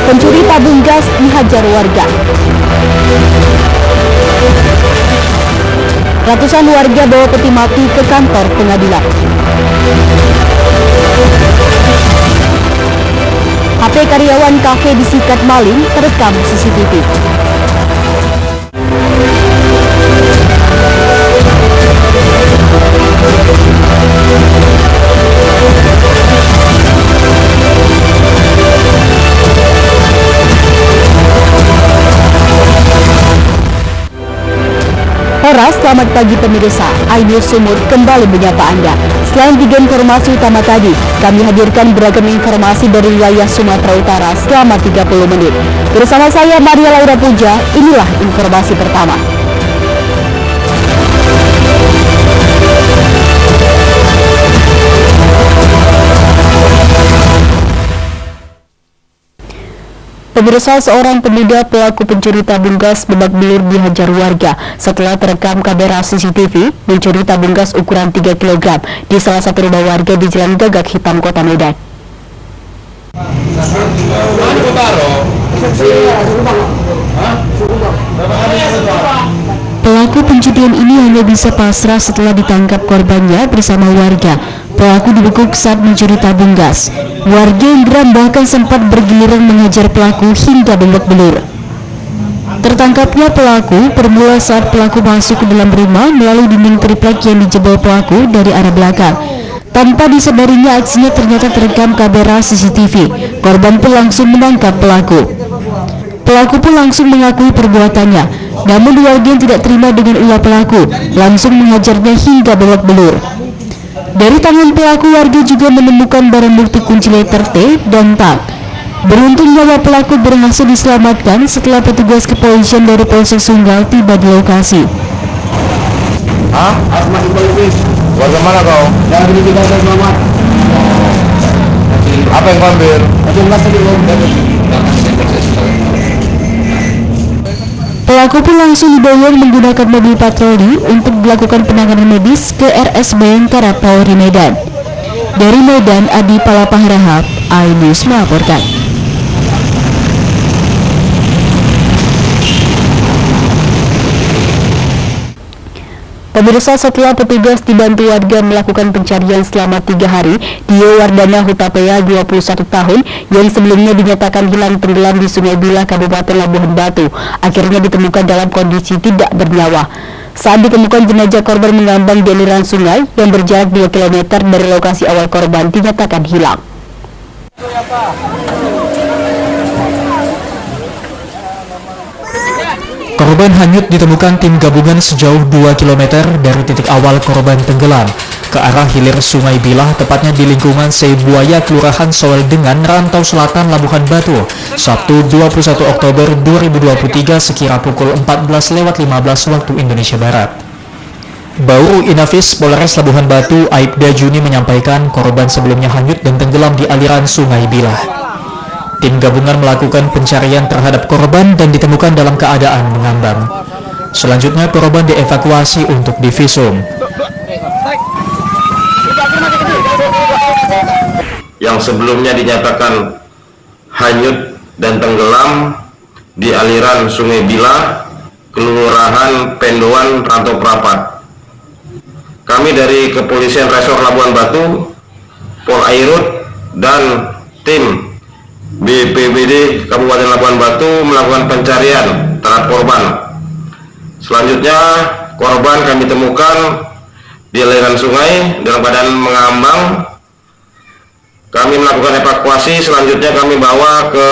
Pencuri tabung gas dihajar warga. Ratusan warga bawa peti mati ke kantor pengadilan. HP karyawan kafe disikat maling terekam CCTV. Selamat pagi pemirsa, iNews Sumut kembali menyapa Anda. Selain 3 informasi utama tadi, kami hadirkan beragam informasi dari wilayah Sumatera Utara selama 30 menit. Bersama saya Maria Laura Puja, inilah informasi pertama. Pemirsa, seorang pemuda pelaku pencuri tabung gas Lebak Bulur dihajar warga setelah terekam kamera CCTV mencuri tabung gas ukuran 3 kg di salah satu rumah warga di Jalan Gagak Hitam, Kota Medan. Pelaku pencurian ini hanya bisa pasrah setelah ditangkap korbannya bersama warga. Pelaku dibekuk saat mencuri tabung gas. Warga yang geram bahkan sempat bergiliran mengejar pelaku hingga babak belur. Tertangkapnya pelaku bermula saat pelaku masuk ke dalam rumah melalui dinding triplek yang dijebol pelaku dari arah belakang. Tanpa disadarinya, aksinya ternyata terekam kamera CCTV. Korban pun langsung menangkap pelaku. Pelaku pun langsung mengakui perbuatannya. Namun warga yang tidak terima dengan ulah pelaku langsung menghajarnya hingga babak belur. Dari tangan pelaku, warga juga menemukan barang bukti kunci letter T dan tag. Beruntung nyawa pelaku berhasil diselamatkan setelah petugas kepolisian dari Polsek Sunggal tiba di lokasi. Warga mana kau? Dari di Gaza Selamat. Apa yang kau ambil? Pelaku pun langsung dibawa menggunakan mobil patroli untuk dilakukan penanganan medis ke RS Bayangkara Polri Medan. Dari Medan, Adi Palapaharahat, iNews melaporkan. Pemirsa, setelah petugas dibantu warga melakukan pencarian selama 3 hari, Dio Wardana Hutapea 21 tahun yang sebelumnya dinyatakan hilang tenggelam di Sungai Bilah, Kabupaten Labuhan Batu, akhirnya ditemukan dalam kondisi tidak bernyawa. Saat ditemukan, jenazah korban mengambang di aliran sungai yang berjarak 2 km dari lokasi awal korban dinyatakan hilang. Korban hanyut ditemukan tim gabungan sejauh 2 km dari titik awal korban tenggelam ke arah hilir Sungai Bilah, tepatnya di lingkungan Sebuaya, Kelurahan Soeldengan, Rantau Selatan, Labuhan Batu, Sabtu 21 Oktober 2023 sekira pukul 14.15 waktu Indonesia Barat. Bauru Inafis Polres Labuhan Batu, Aibda Juni menyampaikan korban sebelumnya hanyut dan tenggelam di aliran Sungai Bilah. Tim gabungan melakukan pencarian terhadap korban dan ditemukan dalam keadaan mengambang. Selanjutnya korban dievakuasi untuk divisum. Yang sebelumnya dinyatakan hanyut dan tenggelam di aliran Sungai Bilah, Kelurahan Pendoan, Rantau Prapat. Kami dari Kepolisian Resor Labuhan Batu, Polairut, dan tim BPBD Kabupaten Labuhan Batu melakukan pencarian terhadap korban. Selanjutnya korban kami temukan di aliran sungai dalam keadaan mengambang. Kami melakukan evakuasi, selanjutnya kami bawa ke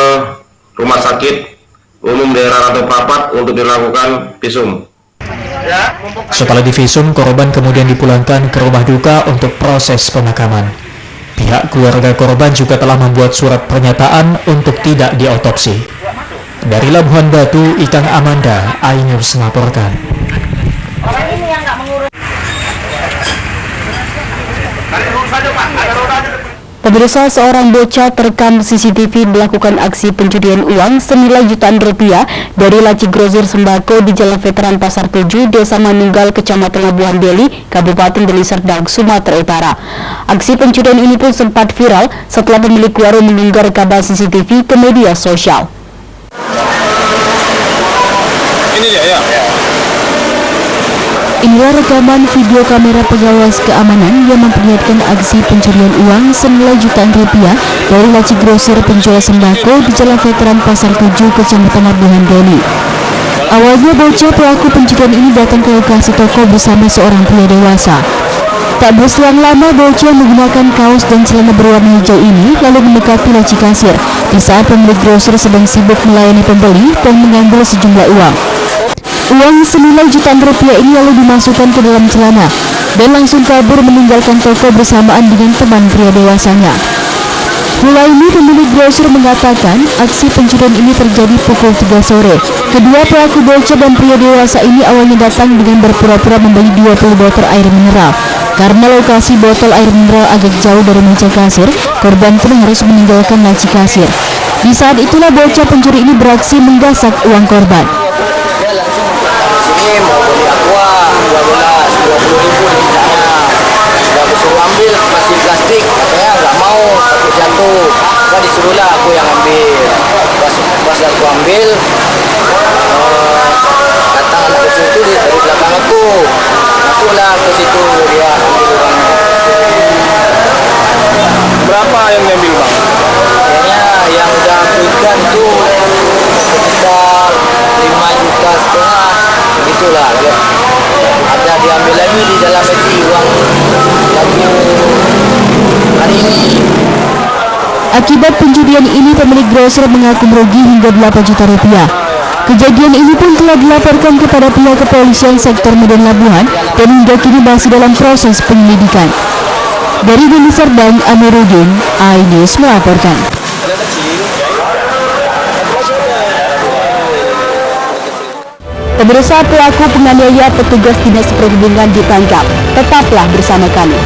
Rumah Sakit Umum Daerah Rantau Prapat untuk dilakukan visum. Setelah divisum, korban kemudian dipulangkan ke rumah duka untuk proses pemakaman. Pihak keluarga korban juga telah membuat surat pernyataan untuk tidak diotopsi. Dari Labuhan Batu, Ikang Amanda, iNews melaporkan. Pemirsa, seorang bocah terekam CCTV melakukan aksi pencurian uang senilai jutaan rupiah dari laci grosir sembako di Jalan Veteran Pasar 7, Desa Manunggal, Kecamatan Labuhan Deli, Kabupaten Deli Serdang, Sumatera Utara. Aksi pencurian ini pun sempat viral setelah pemilik warung mengunggah rekaman CCTV ke media sosial. Ini dia ya. Inilah rekaman video kamera pengawas keamanan yang memperlihatkan aksi pencurian uang senilai jutaan rupiah dari laci grosir penjual sembako di Jalan Veteran Pasar 7, Kecamatan Labuhan Deli. Awalnya bocah pelaku pencurian ini datang ke lokasi toko bersama seorang pria dewasa. Tak berselang lama, bocah menggunakan kaos dan celana berwarna hijau ini lalu mendekati laci kasir di saat pemilik grosir sedang sibuk melayani pembeli dan mengambil sejumlah uang. Uang senilai jutaan rupiah ini lalu dimasukkan ke dalam celana dan langsung kabur meninggalkan toko bersamaan dengan teman pria dewasanya. Mulai ini pemilik grosir mengatakan aksi pencurian ini terjadi pukul 3 sore. Kedua pelaku bocah dan pria dewasa ini awalnya datang dengan berpura-pura membeli 20 botol air mineral. Karena lokasi botol air mineral agak jauh dari meja kasir, korban pun harus meninggalkan laci kasir. Di saat itulah bocah pencuri ini beraksi menggasak uang korban. Sini mau beli aqua 20 ribu di sana, udah disuruh ambil masih plastik, katanya nggak mau takut jatuh, maka disuruhlah aku yang ambil. Pas aku ambil, datang anak kecil itu dari belakang aku ke situ, dia ambil uangnya. Berapa yang diambil bang? Kayaknya yang udah aku ikan itu sekitar 5,5 juta, begitulah. Ada diambil lagi di dalam peti uang lagu hari ini. Akibat pencurian ini, pemilik grosir mengaku merugi hingga 8 juta rupiah. Kejadian ini pun telah dilaporkan kepada pihak kepolisian sektor Medan Labuhan dan hingga kini masih dalam proses penyelidikan. Dari Deli Serdang, Amiruddin, iNews melaporkan. Pemirsa, pelaku penganiaya petugas Dinas Perhubungan ditangkap. Tetaplah bersama kami.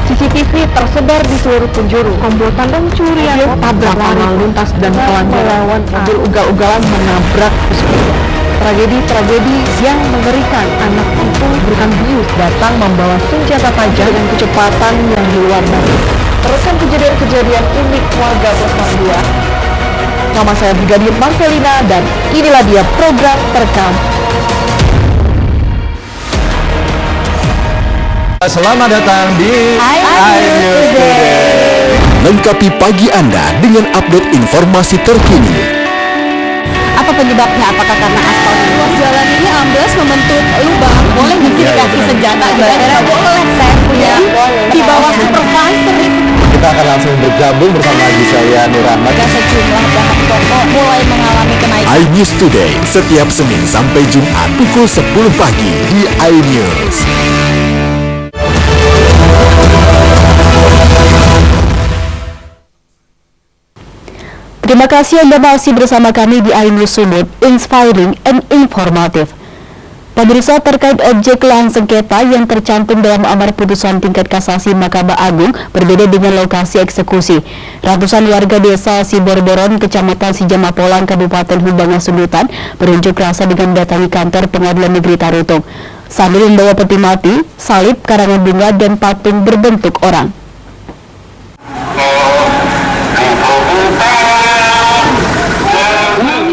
CCTV tersebar di seluruh penjuru. Komplotan pencurian, tabrak lalu lintas dan pelanggaran mobil ugal-ugalan menabrak pesepeda. Tragedi-tragedi yang mengerikan. Anak itu bukan bius datang membawa senjata tajam dengan kecepatan yang di luar batas. Teruskan kejadian-kejadian unik warga Bersandia. Nama saya Brigadir Marcelina dan inilah dia program terekam. Selamat datang di iNews Today. Lengkapi pagi Anda dengan update informasi terkini. Apa penyebabnya? Apakah karena aspal ruas jalan ini ambles membentuk lubang? Boleh dikasih senjata? Kira-kira boleh. Saya punya di bawah supervisor. Kita akan langsung bergabung bersama saya Nur Ahmad. Sejumlah bahan pokok mulai mengalami kenaikan. iNews Today setiap Senin sampai Jumat pukul 10 pagi di iNews. Terima kasih Anda masih bersama kami di iNews Sumut, inspiring and informative. Pemirsa, terkait objek lahan sengketa yang tercantum dalam amar putusan tingkat kasasi Mahkamah Agung berbeda dengan lokasi eksekusi. Ratusan warga desa Sibordoron, Kecamatan Sijamapolang, Kabupaten Humbanga Sundutan berunjuk rasa dengan mendatangi kantor Pengadilan Negeri Tarutung sambil membawa peti mati, salib, karangan bunga, dan patung berbentuk orang.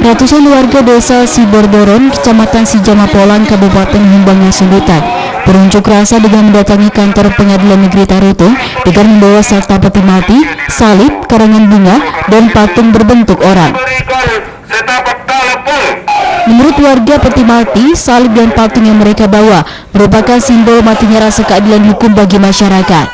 Ratusan warga desa Sibordoron, Kecamatan Sijamapolang, Kabupaten Humbanga Sundutan berunjuk rasa dengan mendatangi kantor Pengadilan Negeri Tarutung dengan membawa serta peti mati, salib, karangan bunga, dan patung berbentuk orang. Menurut warga, peti mati, salib, dan patung yang mereka bawa merupakan simbol matinya rasa keadilan hukum bagi masyarakat.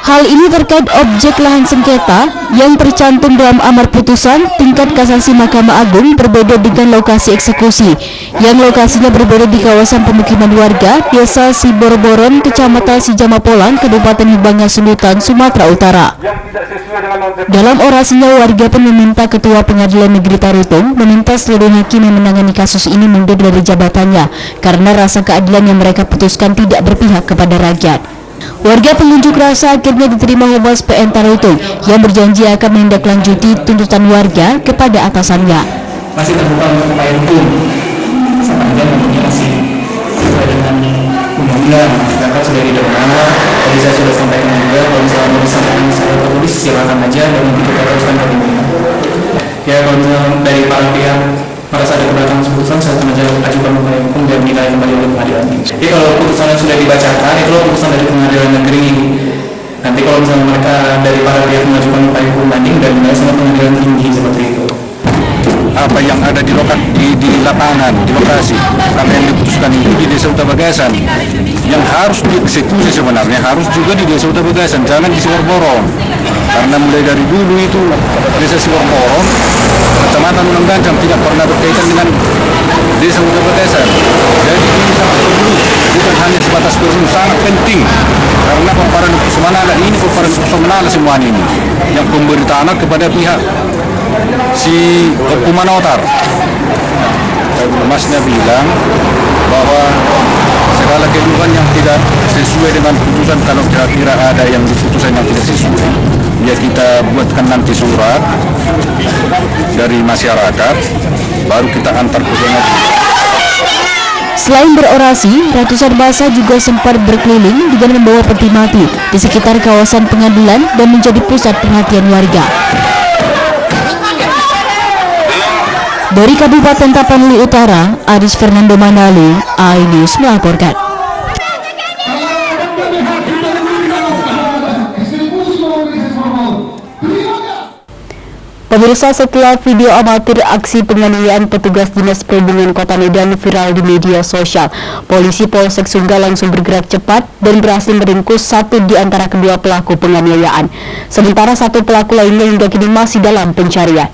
Hal ini terkait objek lahan sengketa yang tercantum dalam amar putusan tingkat kasasi Mahkamah Agung berbeda dengan lokasi eksekusi, yang lokasinya berbeda di kawasan pemukiman warga Desa Siborboron, Kecamatan Sijamapolan, Kabupaten Hubanga Sulutan, Sumatera Utara. Dalam orasinya, warga pun meminta Ketua Pengadilan Negeri Tarutung meminta seluruh hakim yang menangani kasus ini mundur dari jabatannya karena rasa keadilan yang mereka putuskan tidak berpihak kepada rakyat. Warga pengunjuk rasa akhirnya diterima Humas PN Tarutung yang berjanji akan menindaklanjuti tuntutan warga kepada atasannya. Masih terbuka untuk upaya hukum, sepanjang tentunya masih sesuai dengan undang-undang. Masyarakat sudah didengar, tadi saya sudah sampaikan juga, kalau misalnya mau disampaikan secara tertulis silakan aja dan nanti kita teruskan ke pimpinan. Ya, kalau misalnya dari para pihak merasa ada keberatan keputusan, saya akan ajukan upaya hukum dan nilai kembali oleh pengadilan. Jadi kalau putusannya sudah dibacakan, itu putusan dari pengadilan negeri. Nanti kalau misalnya mereka dari para pihak mengajukan upaya hukum banding dan nilai sama pengadilan tinggi seperti itu. Apa yang ada di lapangan, di lokasi, apa yang diputuskan itu di Desa Utabagasan, yang harus dieksekusi sebenarnya harus juga di Desa Utabagasan, jangan di Siborboron. Karena mulai dari dulu itu Desa Siborboron, Kecamatan Ulanggancang tidak pernah berkaitan dengan Desa Utabagasan. Jadi ini sangat perlu, bukan hanya sebatas perlu, sangat penting. Karena paparan Kusumanala ini paparan Kusumanala semuanya ini, yang pemberi tanah kepada pihak si hukuman otar. Masnya bilang bahwa segala keluhan yang tidak sesuai dengan putusan, kalau kira-kira ada yang putusan yang tidak sesuai, ya kita buatkan nanti surat dari masyarakat, baru kita antar ke pengadilan. Selain berorasi, ratusan massa juga sempat berkeliling dengan membawa peti mati di sekitar kawasan pengadilan dan menjadi pusat perhatian warga. Dari Kabupaten Tapanuli Utara, Aris Fernando Mandalu, iNews melaporkan. Pemirsa, setelah video amatir aksi penganiayaan petugas Dinas Perhubungan Kota Medan viral di media sosial, polisi Polsek Sunggal langsung bergerak cepat dan berhasil meringkus satu di antara kedua pelaku penganiayaan. Sementara satu pelaku lainnya hingga kini masih dalam pencarian.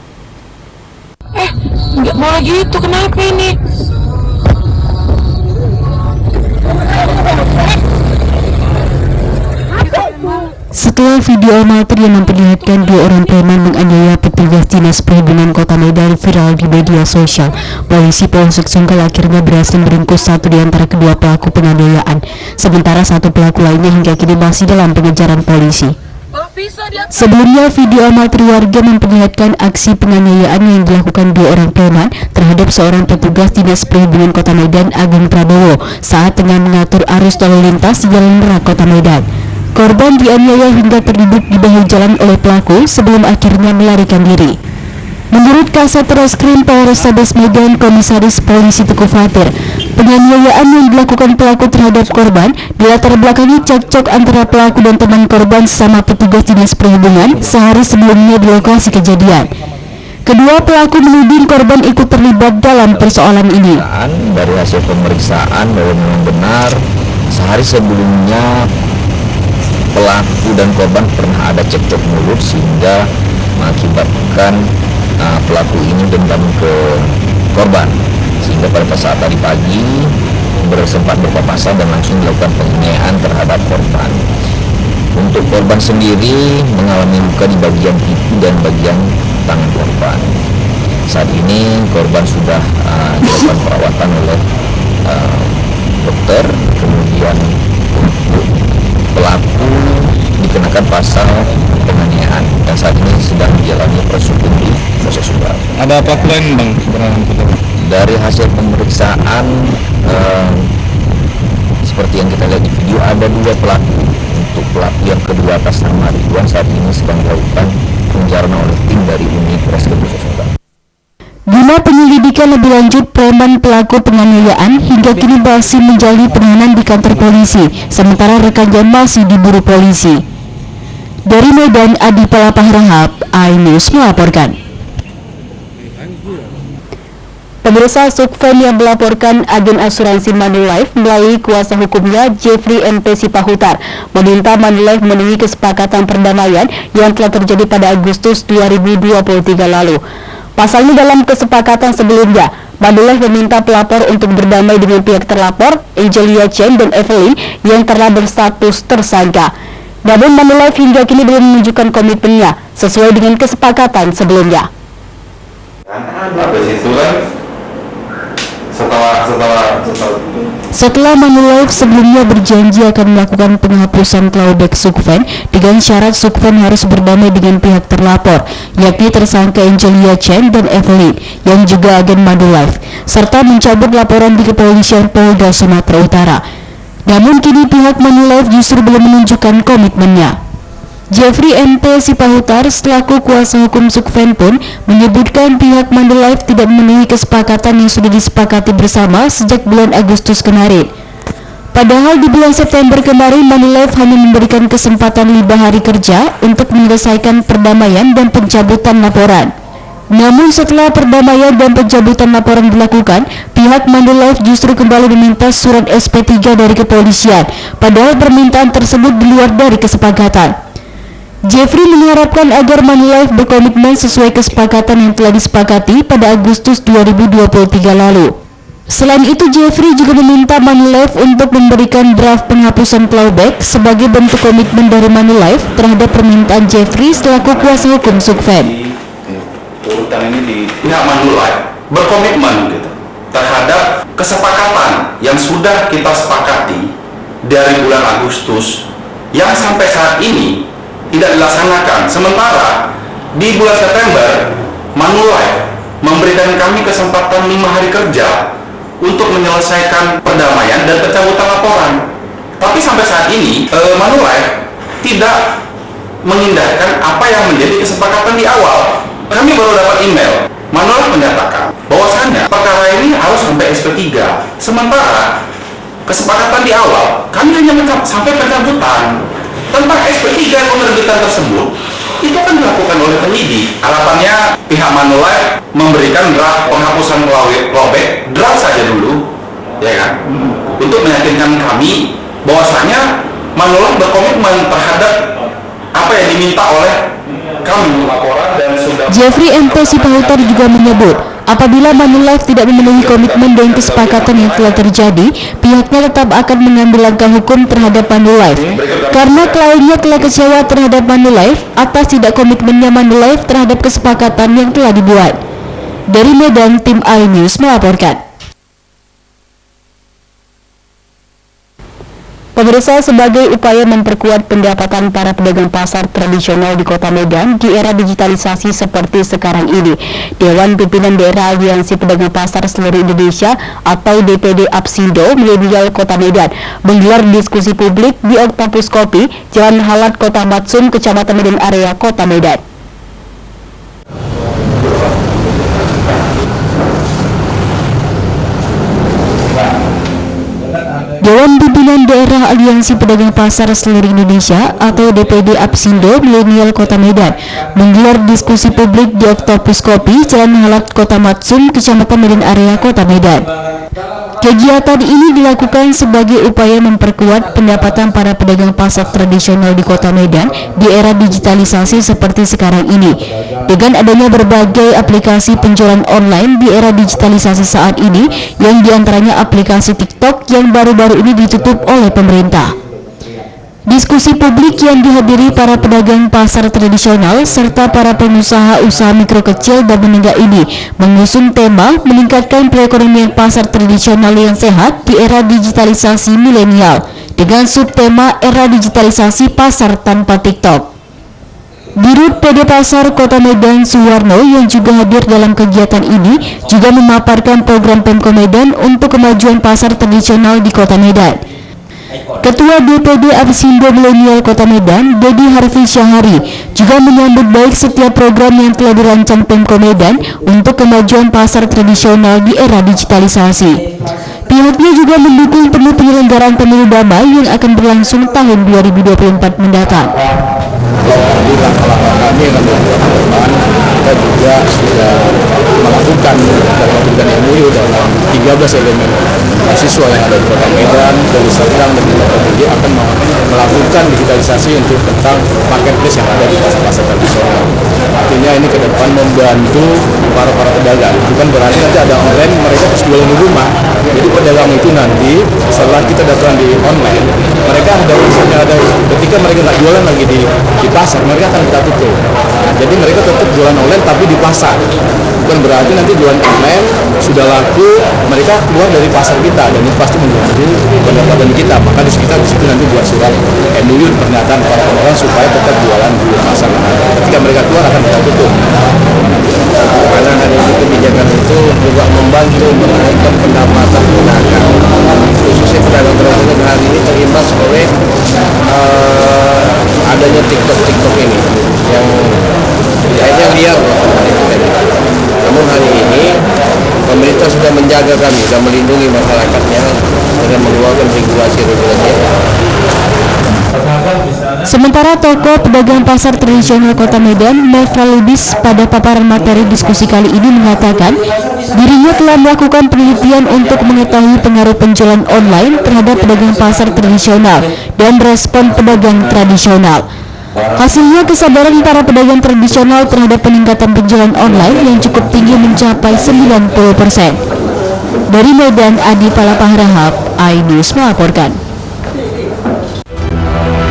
Nggak mau gitu, kenapa ini? Setelah video amatir yang memperlihatkan dua orang preman menganiaya petugas Dinas Perhubungan Kota Medan viral di media sosial, polisi Polsek Sunggal akhirnya berhasil meringkus satu di antara kedua pelaku penganiayaan, sementara satu pelaku lainnya hingga kini masih dalam pengejaran polisi. Sebelumnya, video amatir warga memperlihatkan aksi penganiayaan yang dilakukan dua orang preman terhadap seorang petugas Dinas Perhubungan Kota Medan, Agung Prabowo, saat tengah mengatur arus lalu lintas di Jalan Merak Kota Medan. Korban dianiaya hingga terduduk di bahu jalan oleh pelaku sebelum akhirnya melarikan diri. Menurut Kasat Reskrim Polrestabes Medan, Komisaris Polisi Teguh Fatir, penganiayaan yang dilakukan pelaku terhadap korban dilatar belakangi cekcok antara pelaku dan teman korban sama petugas Dinas Perhubungan sehari sebelumnya di lokasi kejadian. Kedua pelaku menuding korban ikut terlibat dalam persoalan ini. Dari hasil pemeriksaan bahwa memang benar sehari sebelumnya pelaku dan korban pernah ada cekcok mulut sehingga mengakibatkan pelaku ini dendam ke korban, sehingga pada saat tadi pagi sempat berpapasan dan langsung dilakukan penganiayaan terhadap korban. Untuk korban sendiri mengalami luka di bagian pipi dan bagian tangan korban. Saat ini korban sudah dilakukan perawatan oleh dokter, kemudian untuk pelaku dikenakan pasal penganiayaan dan saat ini sedang menjalani proses hukum di Polsek Sunggal. Ada pelaku lain, Bang? Dari hasil pemeriksaan seperti yang kita lihat di video, ada dua pelaku. Untuk pelaku yang kedua atas nama Ridwan saat ini sedang dilakukan penjarahan oleh tim dari unit Polsek Sunggal. Guna penyelidikan lebih lanjut, preman pelaku penganiayaan hingga kini masih menjalani penahanan di kantor polisi, sementara rekannya masih diburu polisi. Dari Medan, Adi Palapah Rahab, iNews melaporkan. Pemirsa, Sukfen yang melaporkan agen asuransi Manulife melalui kuasa hukumnya Jeffrey MP Sipahutar meminta Manulife memenuhi kesepakatan perdamaian yang telah terjadi pada Agustus 2023 lalu. Pasalnya dalam kesepakatan sebelumnya, Manulife meminta pelapor untuk berdamai dengan pihak terlapor, Angelia Chen dan Evelyn yang telah berstatus tersangka. Namun Manulife hingga kini belum menunjukkan komitmennya sesuai dengan kesepakatan sebelumnya. Habis itu kan Setelah Manulife sebelumnya berjanji akan melakukan penghapusan clawback Sukfen dengan syarat Sukfen harus berdamai dengan pihak terlapor, yakni tersangka Angelia Chen dan Evelyn yang juga agen Manulife, serta mencabut laporan di kepolisian Polda Sumatera Utara. Namun kini pihak Manulife justru belum menunjukkan komitmennya. Jeffrey MP Sipahutar selaku kuasa hukum Sukfen pun menyebutkan pihak Manulife tidak memenuhi kesepakatan yang sudah disepakati bersama sejak bulan Agustus kemarin. Padahal di bulan September kemarin Manulife hanya memberikan kesempatan 5 hari kerja untuk menyelesaikan perdamaian dan pencabutan laporan. Namun setelah perdamaian dan pencabutan laporan dilakukan, pihak Manulife justru kembali meminta surat SP3 dari kepolisian, padahal permintaan tersebut di luar dari kesepakatan. Jeffrey mengharapkan agar Manulife berkomitmen sesuai kesepakatan yang telah disepakati pada Agustus 2023 lalu. Selain itu, Jeffrey juga meminta Manulife untuk memberikan draft penghapusan clawback sebagai bentuk komitmen dari Manulife terhadap permintaan Jeffrey selaku kuasa hukum Sukfen. Urutan ini di pihak Manulife berkomitmen gitu terhadap kesepakatan yang sudah kita sepakati dari bulan Agustus yang sampai saat ini tidak dilaksanakan. Sementara di bulan September Manulife memberikan kami kesempatan 5 hari kerja untuk menyelesaikan perdamaian dan pencabutan laporan. Tapi sampai saat ini Manulife tidak mengindahkan apa yang menjadi kesepakatan di awal. Kami baru dapat email Manulife menyatakan bahwasannya perkara ini harus sampai SP3. Sementara kesepakatan di awal kami hanya sampai pencabutan. Tentang SP3 penerbitan tersebut itu akan dilakukan oleh penyidik. Harapannya pihak Manulife memberikan draft penghapusan clawback draft saja dulu, ya kan, untuk meyakinkan kami bahwasanya Manulife berkomitmen terhadap apa yang diminta oleh kami. Jeffrey MP Sipahutar juga menyebut apabila Manulife tidak memenuhi komitmen dan kesepakatan yang telah terjadi, pihaknya tetap akan mengambil langkah hukum terhadap Manulife karena kliennya telah kecewa terhadap Manulife atas tidak komitmennya Manulife terhadap kesepakatan yang telah dibuat. Dari Medan, tim iNews melaporkan. Pemirsa, sebagai upaya memperkuat pendapatan para pedagang pasar tradisional di Kota Medan di era digitalisasi seperti sekarang ini, Dewan Pimpinan Daerah Aliansi Pedagang Pasar Seluruh Indonesia atau DPD Apsindo Milenial Kota Medan menggelar diskusi publik di Octopus Kopi, Jalan Halat Kota Matsum, Kecamatan Medan Area, Kota Medan. Dewan Pimpinan Daerah Aliansi Pedagang Pasar Seluruh Indonesia atau DPD Apsindo Milenial Kota Medan menggelar diskusi publik di Octopus Kopi, Jalan Halat Kota Matsum, Kecamatan Medan Area, Kota Medan. Kegiatan ini dilakukan sebagai upaya memperkuat pendapatan para pedagang pasar tradisional di Kota Medan di era digitalisasi seperti sekarang ini. Dengan adanya berbagai aplikasi penjualan online di era digitalisasi saat ini, yang diantaranya aplikasi TikTok yang baru-baru ini ditutup oleh pemerintah. Diskusi publik yang dihadiri para pedagang pasar tradisional serta para pengusaha usaha mikro kecil dan menengah ini mengusung tema meningkatkan perekonomian pasar tradisional yang sehat di era digitalisasi milenial dengan subtema era digitalisasi pasar tanpa TikTok. Dirut PD Pasar Kota Medan Suwarno yang juga hadir dalam kegiatan ini juga memaparkan program Pemko Medan untuk kemajuan pasar tradisional di Kota Medan. Ketua DPD Apsindo Milenial Kota Medan, Dedi Harfi Syahari, juga menyambut baik setiap program yang telah dirancang Pemko Medan untuk kemajuan pasar tradisional di era digitalisasi. Pihaknya juga mendukung penuh penyelenggaraan pemilu damai yang akan berlangsung tahun 2024 mendatang. Di langkah-langkah kami akan berjalan kita juga sudah melakukan MOU dalam 13 elemen mahasiswa yang ada di Kota Medan, Deli Serdang, dan Kota Tinggi akan melakukan digitalisasi untuk tentang marketplace yang ada di pasar-pasar tradisional. Artinya ini ke depan membantu para pedagang. Bukan berarti nanti ada online mereka harus jualan di rumah. Jadi pedagang itu nanti setelah kita datang di online, mereka ada ketika mereka nggak jualan lagi di pasar, mereka akan kita tutup. Jadi mereka tetap jualan online tapi di pasar. Bukan berarti nanti jualan online sudah laku, mereka keluar dari pasar kita dan itu pasti mengganggu pendapatan kita. Maka di situ nanti buat surat MOU pernyataan para pedagang supaya tetap jualan di pasar. Ketika mereka keluar akan kita tutup. Karena hari ini kebijakan itu juga membantu menaikkan pendapatan pedagang, khususnya pedagang tradisional hari ini terimbas oleh adanya TikTok ini yang akhirnya liar. Namun hari ini pemerintah sudah menjaga kami, sudah melindungi masyarakatnya dengan mengeluarkan regulasi-regulasi. Sementara tokoh pedagang pasar tradisional Kota Medan, Mevra Lubis, pada paparan materi diskusi kali ini mengatakan dirinya telah melakukan penelitian untuk mengetahui pengaruh penjualan online terhadap pedagang pasar tradisional dan respon pedagang tradisional. Hasilnya, kesadaran para pedagang tradisional terhadap peningkatan penjualan online yang cukup tinggi mencapai 90%. Dari Medan, Adi Palapaharahap, iNews melaporkan.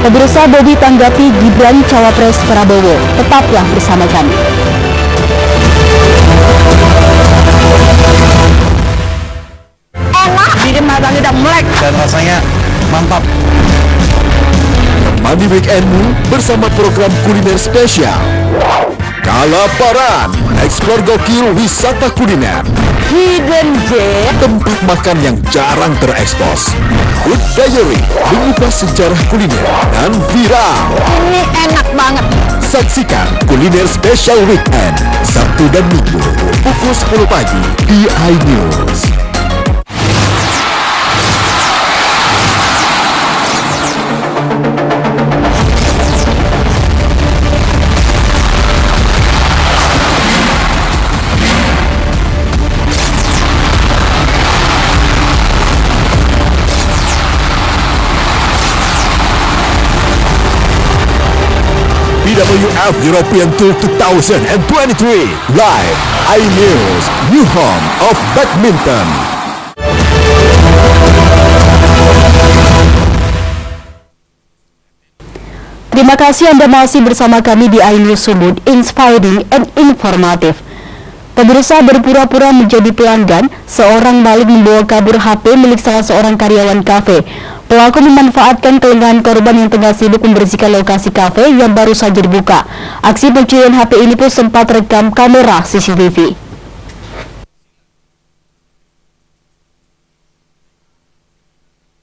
Pemirsa, Bobi tanggapi Gibran Cawapres Prabowo. Tetaplah bersama kami. Enak, bikin matanya udah melek dan rasanya mantap. Mandi weekendmu bersama program kuliner spesial Kalaparan, eksplor gokil wisata kuliner, Hidden Gem, tempat makan yang jarang terekspos, Food Diary, mengupas sejarah kuliner dan viral. ini enak banget. Saksikan kuliner spesial weekend Sabtu dan Minggu pukul 10 pagi di iNews. BWF European Tour 2023 live iNews, new home of badminton. Terima kasih Anda masih bersama kami di iNews Sumut, inspiring and informatif. Pemirsa, berpura-pura menjadi pelanggan, seorang maling membawa kabur HP milik salah seorang karyawan kafe. Pelaku memanfaatkan kelengahan korban yang tengah sibuk membersihkan lokasi kafe yang baru saja dibuka. Aksi pencurian HP ini pun sempat rekam kamera CCTV.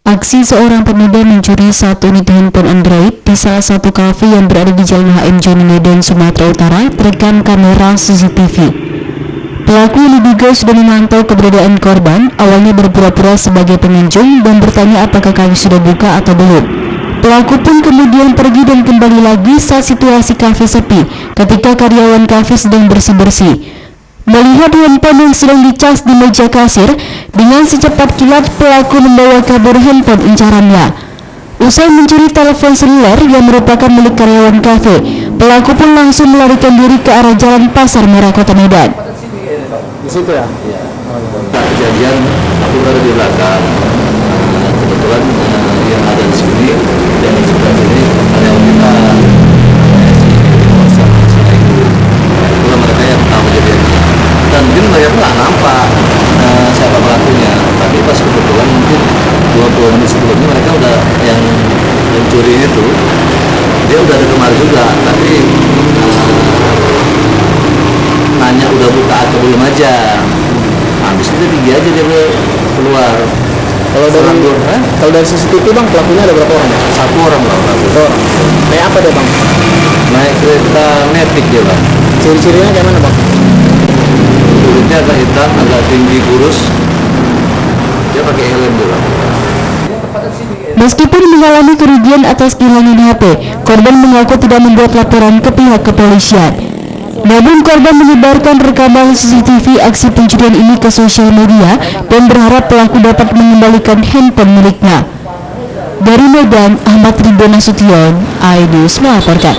Aksi seorang pemuda mencuri satu unit handphone Android di salah satu kafe yang berada di Jalan HM Joni Medan, Sumatera Utara terekam kamera CCTV. Pelaku yang diduga sudah memantau keberadaan korban, awalnya berpura-pura sebagai pengunjung dan bertanya apakah kafe sudah buka atau belum. Pelaku pun kemudian pergi dan kembali lagi saat situasi kafe sepi ketika karyawan kafe sedang bersih-bersih. Melihat handphone yang sedang dicas di meja kasir, dengan secepat kilat pelaku membawa kabur handphone incarannya. Usai mencuri telepon seluler yang merupakan milik karyawan kafe, pelaku pun langsung melarikan diri ke arah Jalan Pasar Merah, Kota Medan. Di situ ya? Iya. Kejadian aku baru di belakang. Kebetulan yang ada di sini dan di sebelah sini ada yang kita itulah mereka yang tahu kejadiannya. Dan mungkin mereka nggak nampak siapa pelakunya. Tapi pas kebetulan mungkin 20 menit sebelumnya mereka udah yang mencuri itu dia udah ada kemari juga. Tapi nanya udah buka atau belum aja. Habis itu tinggi aja dia keluar. Kalau dari CCTV bang, pelakunya ada berapa orang? Satu orang bang. Naik apa dia bang? Naik kereta Matic dia bang. Ciri-cirinya kayak mana bang? Kulitnya agak hitam, agak tinggi, kurus. Dia pakai helm dia bang. Meskipun mengalami kerugian atas kehilangan HP, korban mengaku tidak membuat laporan ke pihak kepolisian. Namun korban menyebarkan rekaman CCTV aksi pencurian ini ke sosial media dan berharap pelaku dapat mengembalikan handphone miliknya. Dari Medan, Ahmad Ridho Nasution, iNews melaporkan.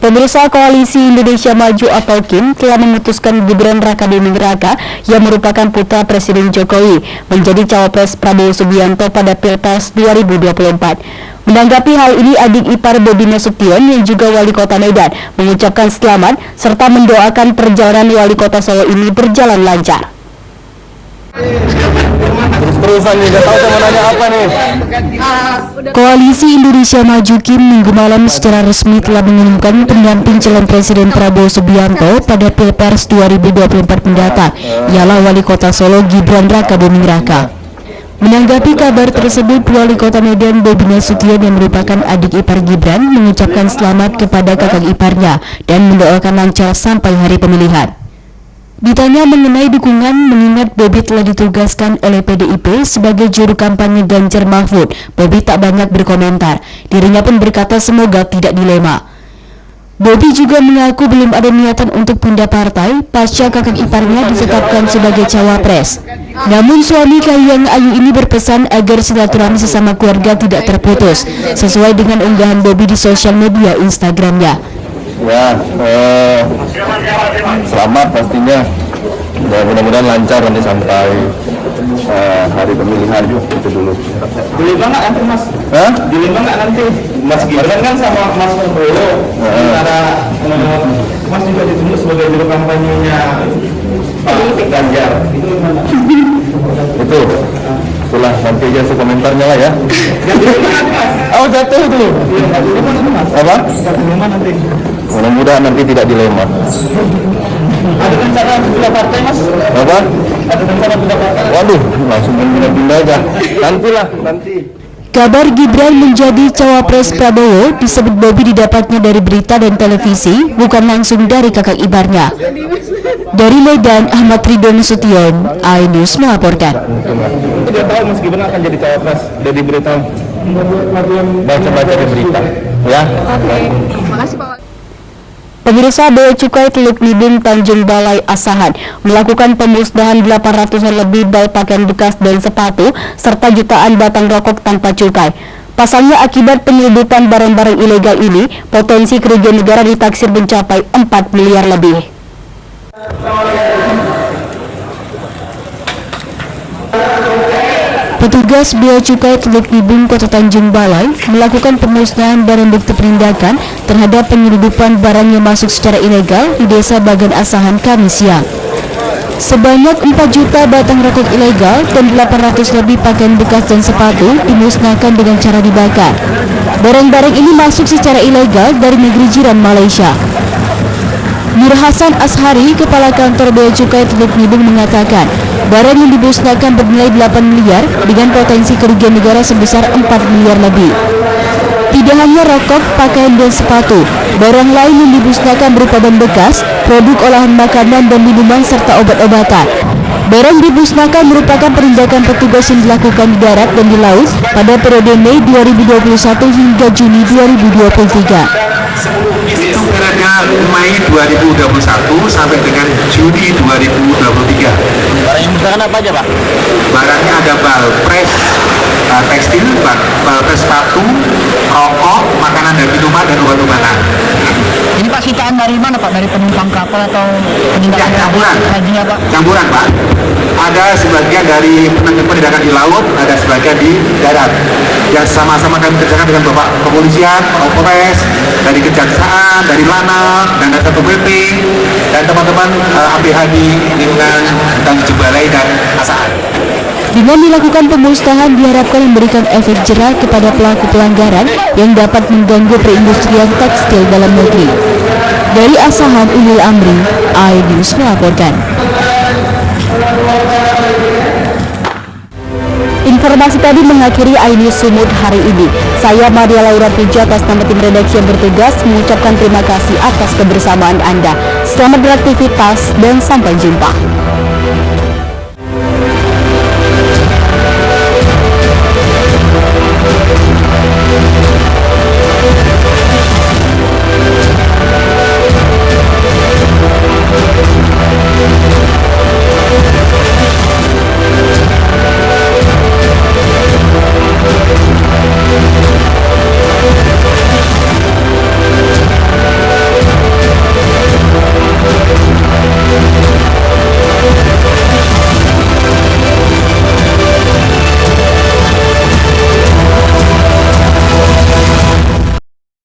Pemirsa, Koalisi Indonesia Maju atau KIM telah memutuskan Gibran Raka Buming Raka yang merupakan putra Presiden Jokowi menjadi cawapres Prabowo Subianto pada Pilpres 2024. Menanggapi hal ini, adik ipar Bobi Nasution yang juga wali kota Medan mengucapkan selamat serta mendoakan perjalanan wali kota Solo ini berjalan lancar. Terusan nih, gak tahu sama nanya apa nih. Koalisi Indonesia Maju KIM minggu malam secara resmi telah mengumumkan pendamping calon Presiden Prabowo Subianto pada Pilpres 2024 mendatang, ialah wali kota Solo Gibran Raka Buming Raka. Menanggapi kabar tersebut, wali kota Medan Bobi Nasution yang merupakan adik ipar Gibran mengucapkan selamat kepada kakak iparnya dan mendoakan lancar sampai hari pemilihan. Ditanya mengenai dukungan mengingat Bobi telah ditugaskan oleh PDIP sebagai juru kampanye Ganjar Mahfud, Bobi tak banyak berkomentar. Dirinya pun berkata semoga tidak dilema. Bobi juga mengaku belum ada niatan untuk pindah partai pasca kakak iparnya ditetapkan sebagai cawapres. Namun suami Kahiyang Ayu ini berpesan agar silaturahmi sesama keluarga tidak terputus, sesuai dengan unggahan Bobi di sosial media Instagramnya. Ya, selamat pastinya. Ya, mudah-mudahan lancar nanti sampai hari pemilihan itu dulu. Di Lembang nggak nanti Mas? Hah? Di Lembang nggak nanti? Mas Gibran kan sama Mas Prabowo. Sementara Mas juga ditunjuk sebagai juru kampanyenya Pak Ganjar. Itu gimana? Itulah nanti aja komentarnya lah ya. Oh, jatuh itu. Apa? Nanti. Mudah-mudahan nanti tidak dilema. Ada rencana pindah partai Mas? Apa? Ada rencana pindah partai? Waduh, langsung pindah aja. Nanti. Kabar Gibran menjadi cawapres Prabowo disebut Bobi didapatnya dari berita dan televisi, bukan langsung dari kakak iparnya. Dari Medan, Ahmad Ridho Nasution, iNews melaporkan. Dia tahu Mas Gibran akan jadi cawapres, udah diberitahu. Baca-baca di berita. Ya. Makasih Pak. Pemirsa, Bea Cukai Teluk Libung Tanjung Balai Asahan melakukan pemusnahan 800-an lebih bal pakaian bekas dan sepatu serta jutaan batang rokok tanpa cukai. Pasalnya akibat penyelundupan barang-barang ilegal ini, potensi kerugian negara ditaksir mencapai 4 miliar lebih. Petugas Bea Cukai Teluk Libung Kota Tanjung Balai melakukan pemusnahan barang bukti penindakan terhadap penyelundupan barang yang masuk secara ilegal di Desa Bagan Asahan Kamis siang. Sebanyak 4 juta batang rokok ilegal dan 800 lebih pakaian bekas dan sepatu dimusnahkan dengan cara dibakar. Barang-barang ini masuk secara ilegal dari negeri jiran Malaysia. Nur Hasan Ashari, Kepala Kantor Bea Cukai Teluk Libung mengatakan, barang yang dimusnahkan bernilai 8 miliar dengan potensi kerugian negara sebesar 4 miliar lebih. Tidak hanya rokok, pakaian dan sepatu, barang lain yang dimusnahkan berupa ban bekas, produk olahan makanan dan minuman serta obat-obatan. Barang dimusnahkan merupakan penindakan petugas yang dilakukan di darat dan di laut pada periode Mei 2021 hingga Juni 2023. Itu periode Mei 2021 sampai dengan Juni 2023. Barang yang musnahkan apa aja Pak? Barangnya ada balpres tekstil, balpres sepatu, rokok, makanan dan minuman, dan obat-obatan. Ini Pak sitaan dari mana Pak? Dari penumpang kapal atau Ya, penindakan campuran. hajinya Pak? Campuran Pak. Ada sebagian dari penindakan di laut, ada sebagian di darat. Yang sama-sama kami kerjakan dengan Bapak Kepolisian, Polres, dari Kejaksaan, dari Lanal, dan Satpol PP, dan teman-teman APH di lingkungan Tanjung Balai dan Asahan. Dengan dilakukan pemusnahan diharapkan memberikan efek jerah kepada pelaku pelanggaran yang dapat mengganggu perindustrian tekstil dalam negeri. Dari Asahan, Ulil Amri, iNews melaporkan. Informasi tadi mengakhiri iNews Sumut hari ini. Saya Maria Laura Puja atas nama tim redaksi yang bertugas mengucapkan terima kasih atas kebersamaan Anda. Selamat beraktivitas dan sampai jumpa.